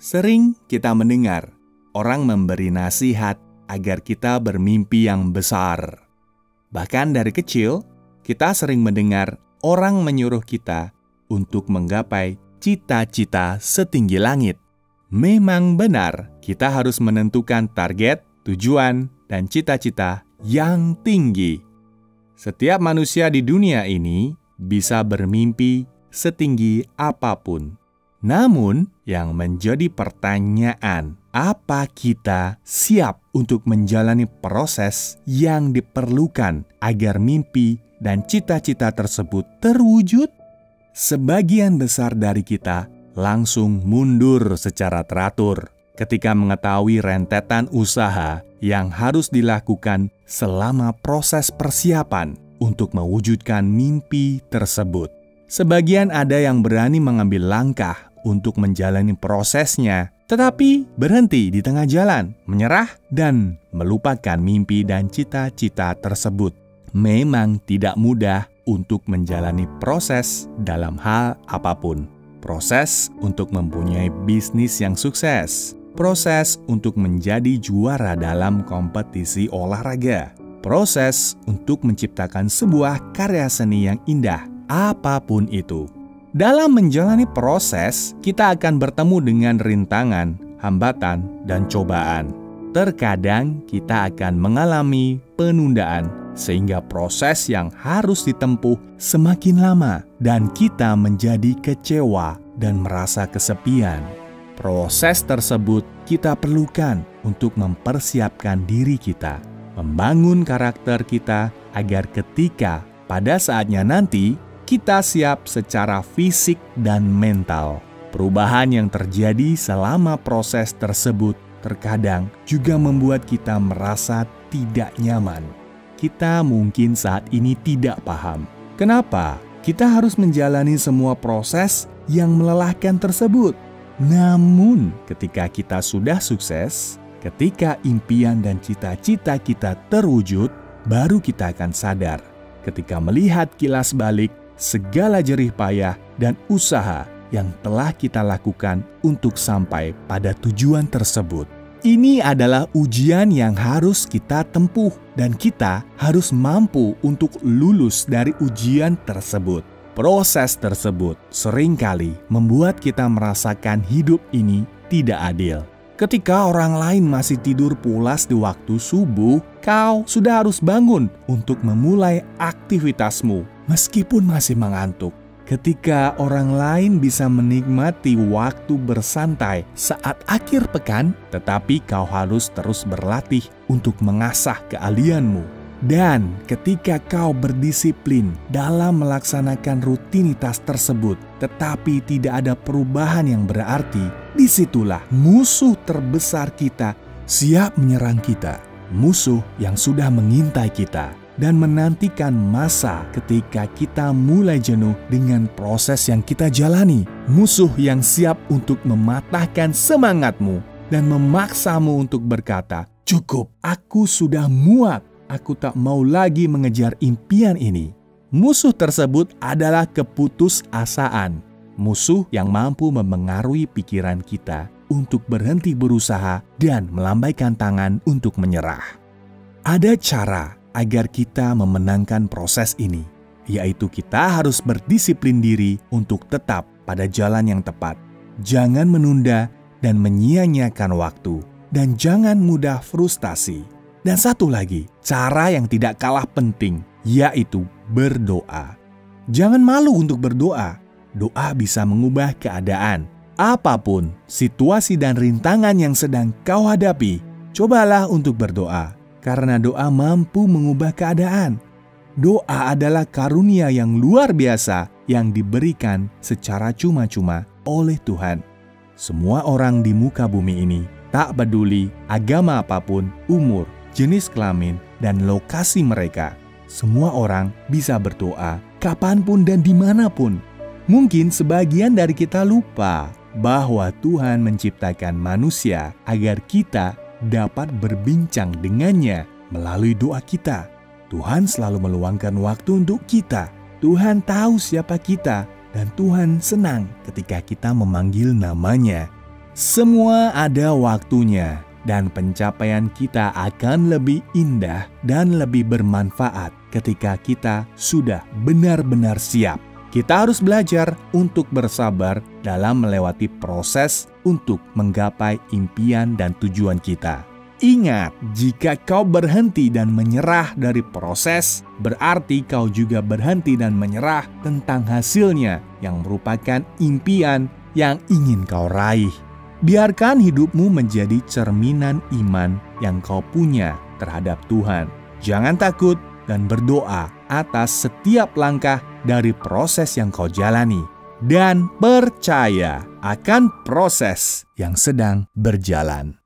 Sering kita mendengar orang memberi nasihat agar kita bermimpi yang besar. Bahkan dari kecil, kita sering mendengar orang menyuruh kita untuk menggapai cita-cita setinggi langit. Memang benar, kita harus menentukan target, tujuan, dan cita-cita yang tinggi. Setiap manusia di dunia ini bisa bermimpi setinggi apapun. Namun, yang menjadi pertanyaan, apa kita siap untuk menjalani proses yang diperlukan agar mimpi dan cita-cita tersebut terwujud? Sebagian besar dari kita langsung mundur secara teratur ketika mengetahui rentetan usaha yang harus dilakukan selama proses persiapan untuk mewujudkan mimpi tersebut. Sebagian ada yang berani mengambil langkah untuk menjalani prosesnya, tetapi berhenti di tengah jalan, menyerah, dan melupakan mimpi dan cita-cita tersebut. Memang tidak mudah untuk menjalani proses dalam hal apapun. Proses untuk mempunyai bisnis yang sukses, proses untuk menjadi juara dalam kompetisi olahraga, proses untuk menciptakan sebuah karya seni yang indah, apapun itu. Dalam menjalani proses, kita akan bertemu dengan rintangan, hambatan, dan cobaan. Terkadang kita akan mengalami penundaan, sehingga proses yang harus ditempuh semakin lama, dan kita menjadi kecewa dan merasa kesepian. Proses tersebut kita perlukan untuk mempersiapkan diri kita, membangun karakter kita agar ketika pada saatnya nanti, kita siap secara fisik dan mental. Perubahan yang terjadi selama proses tersebut terkadang juga membuat kita merasa tidak nyaman. Kita mungkin saat ini tidak paham kenapa kita harus menjalani semua proses yang melelahkan tersebut. Namun, ketika kita sudah sukses, ketika impian dan cita-cita kita terwujud, baru kita akan sadar ketika melihat kilas balik segala jerih payah dan usaha yang telah kita lakukan untuk sampai pada tujuan tersebut. Ini adalah ujian yang harus kita tempuh dan kita harus mampu untuk lulus dari ujian tersebut. Proses tersebut seringkali membuat kita merasakan hidup ini tidak adil. Ketika orang lain masih tidur pulas di waktu subuh, kau sudah harus bangun untuk memulai aktivitasmu meskipun masih mengantuk. Ketika orang lain bisa menikmati waktu bersantai saat akhir pekan, tetapi kau harus terus berlatih untuk mengasah keahlianmu. Dan ketika kau berdisiplin dalam melaksanakan rutinitas tersebut, tetapi tidak ada perubahan yang berarti, disitulah musuh terbesar kita siap menyerang kita. Musuh yang sudah mengintai kita dan menantikan masa ketika kita mulai jenuh dengan proses yang kita jalani. Musuh yang siap untuk mematahkan semangatmu dan memaksamu untuk berkata, "Cukup, aku sudah muak. Aku tak mau lagi mengejar impian ini." Musuh tersebut adalah keputusasaan. Musuh yang mampu memengaruhi pikiran kita untuk berhenti berusaha dan melambaikan tangan untuk menyerah. Ada cara agar kita memenangkan proses ini, yaitu kita harus berdisiplin diri untuk tetap pada jalan yang tepat. Jangan menunda dan menyia-nyiakan waktu, dan jangan mudah frustasi. Dan satu lagi, cara yang tidak kalah penting, yaitu berdoa. Jangan malu untuk berdoa. Doa bisa mengubah keadaan. Apapun situasi dan rintangan yang sedang kau hadapi, cobalah untuk berdoa, karena doa mampu mengubah keadaan. Doa adalah karunia yang luar biasa yang diberikan secara cuma-cuma oleh Tuhan. Semua orang di muka bumi ini, tak peduli agama apapun, umur, jenis kelamin, dan lokasi mereka, semua orang bisa berdoa kapanpun dan dimanapun. Mungkin sebagian dari kita lupa bahwa Tuhan menciptakan manusia agar kita dapat berbincang dengannya melalui doa kita. Tuhan selalu meluangkan waktu untuk kita. Tuhan tahu siapa kita, dan Tuhan senang ketika kita memanggil namanya. Semua ada waktunya, dan pencapaian kita akan lebih indah dan lebih bermanfaat ketika kita sudah benar-benar siap. Kita harus belajar untuk bersabar dalam melewati proses untuk menggapai impian dan tujuan kita. Ingat, jika kau berhenti dan menyerah dari proses, berarti kau juga berhenti dan menyerah tentang hasilnya yang merupakan impian yang ingin kau raih. Biarkan hidupmu menjadi cerminan iman yang kau punya terhadap Tuhan. Jangan takut dan berdoa atas setiap langkah dari proses yang kau jalani. Dan percaya akan proses yang sedang berjalan.